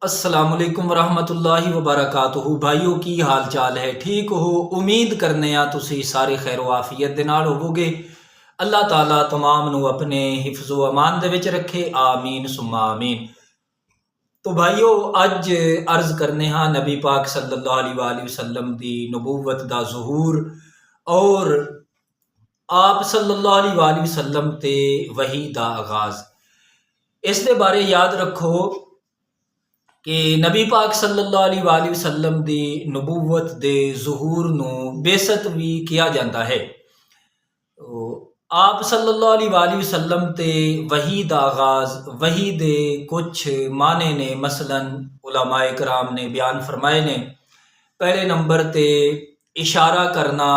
السلام علیکم ورحمۃ اللہ وبرکاتہ۔ بھائیو کی حال چال ہے؟ ٹھیک ہو؟ امید کرنے آ تسی سارے خیر و عافیت دے نال ہوو گے۔ اللہ تعالیٰ تمام نو اپنے حفظ و امان دے وچ رکھے، آمین ثم آمین۔ تو بھائیو اج عرض کرنے ہاں نبی پاک صلی اللہ علیہ وآلہ وسلم دی نبوت دا ظہور اور آپ صلی اللہ علیہ وآلہ وسلم تے وحی دا آغاز۔ اس دے بارے یاد رکھو کہ نبی پاک صلی اللہ علیہ وآلہ وسلم دی نبوت دے ظہور نو بعثت بھی کیا جاتا ہے۔ آپ صلی اللہ علیہ وآلہ وسلم تے وحی دا آغاز، وحی دے کچھ معنی نے مثلا علماء کرام نے بیان فرمائے نے۔ پہلے نمبر تے اشارہ کرنا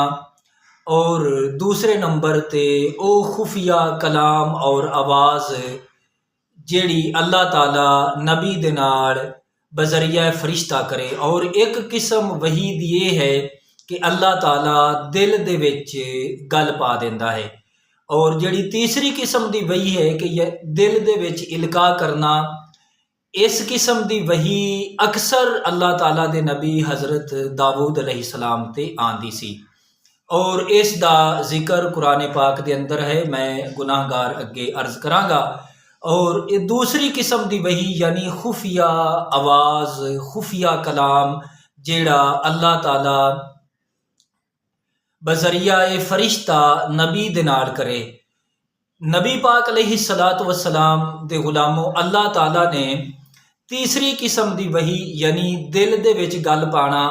اور دوسرے نمبر تے او خفیہ کلام اور آواز جیڑی اللہ تعالیٰ نبی دے نال بذریعہ فرشتہ کرے، اور ایک قسم وحی دی یہ ہے کہ اللہ تعالیٰ دل دے وچ گل پا دیندا ہے، اور جیڑی تیسری قسم دی وحی ہے کہ یہ دل دے وچ القاء کرنا۔ اس قسم دی وحی اکثر اللہ تعالیٰ دے نبی حضرت داؤد علیہ السلام تے آندی سی، اور اس دا ذکر قرآن پاک دے اندر ہے، میں گناہ گار اگے عرض کراں گا۔ اور دوسری قسم دی وحی یعنی خفیہ آواز، خفیہ کلام جیڑا اللہ تعالیٰ بذریعہ فرشتہ نبی دے نال کرے۔ نبی پاک علیہ السلام دے غلاموں، اللہ تعالیٰ نے تیسری قسم دی وحی یعنی دل دے وچ گل پانا،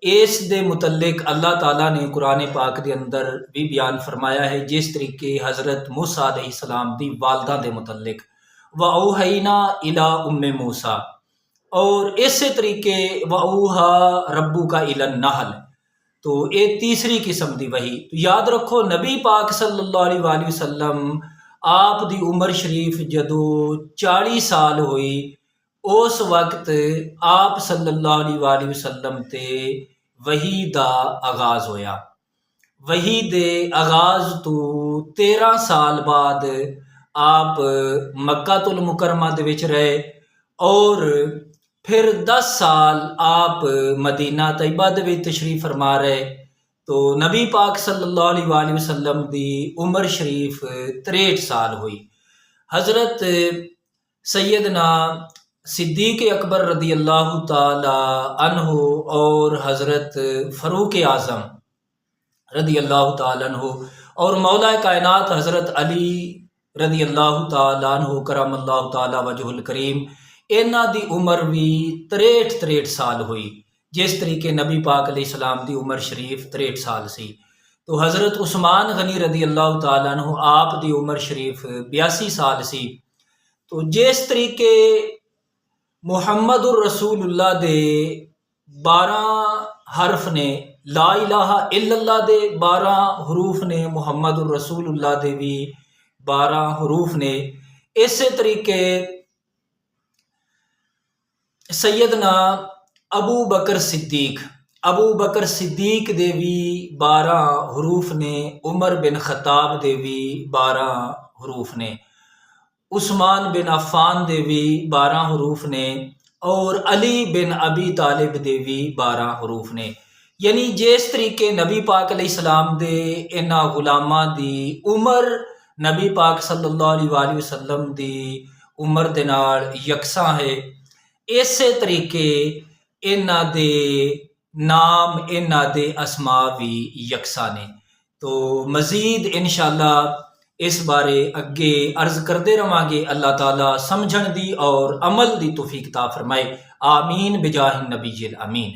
اس دے متعلق اللہ تعالیٰ نے قرآن پاک دے اندر بھی بیان فرمایا ہے، جس طریقے حضرت موسیٰ علیہ السلام دی والدہ دے متعلق وَأَوْحَيْنَا إِلَىٰ أُمِّ موسیٰ، اور اسی طریقے وَأَوْحَىٰ رَبُّكَ إِلَى النَّحْلِ۔ تو یہ تیسری قسم دی وحی۔ تو یاد رکھو نبی پاک صلی اللہ علیہ وآلہ وسلم آپ دی عمر شریف جدو 40 سال ہوئی، اس وقت آپ صلی اللہ علیہ وآلہ وسلم تے وحی دا آغاز ہویا۔ وحی دے آغاز تو 13 سال بعد آپ مکہ المکرمہ دے وچ رہے، اور پھر 10 سال آپ مدینہ طیبہ دے وچ تشریف فرما رہے۔ تو نبی پاک صلی اللہ علیہ وآلہ وسلم دی عمر شریف 63 سال ہوئی۔ حضرت سیدنا صدیق اکبر رضی اللہ تعالی عنہ اور حضرت فاروق اعظم رضی اللہ تعالی عنہ اور مولا کائنات حضرت علی رضی اللہ تعالی عنہ کرم اللہ تعالی وجہ الکریم، انہاں دی عمر بھی 63 سال ہوئی، جس طریقے نبی پاک علیہ السلام دی عمر شریف 63 سال سی۔ تو حضرت عثمان غنی رضی اللہ تعالی عنہ آپ دی عمر شریف 82 سال سی۔ تو جس طریقے محمد الرسول اللہ دے 12 حرف نے، لا الہ الا اللہ دے 12 حروف نے، محمد الرسول اللہ دے بھی 12 حروف نے، اسی طریقے سیدنا ابو بکر صدیق دے بھی 12 حروف نے، عمر بن خطاب دے بھی 12 حروف نے، عثمان بن عفان دے بھی 12 حروف نے، اور علی بن ابی طالب دے بھی 12 حروف نے۔ یعنی جس طریقے نبی پاک علیہ السلام دے انہاں غلاماں دی عمر نبی پاک صلی اللہ علیہ وآلہ وسلم دی عمر دے نال یکساں ہے، اسی طریقے انہاں دے نام، انہاں دے اسماء بھی یکساں نے۔ تو مزید انشاءاللہ اس بارے اگے عرض کردے رہاں گے۔ اللہ تعالیٰ سمجھن دی اور عمل دی توفیق عطا فرمائے، آمین بجاہ النبی الامین۔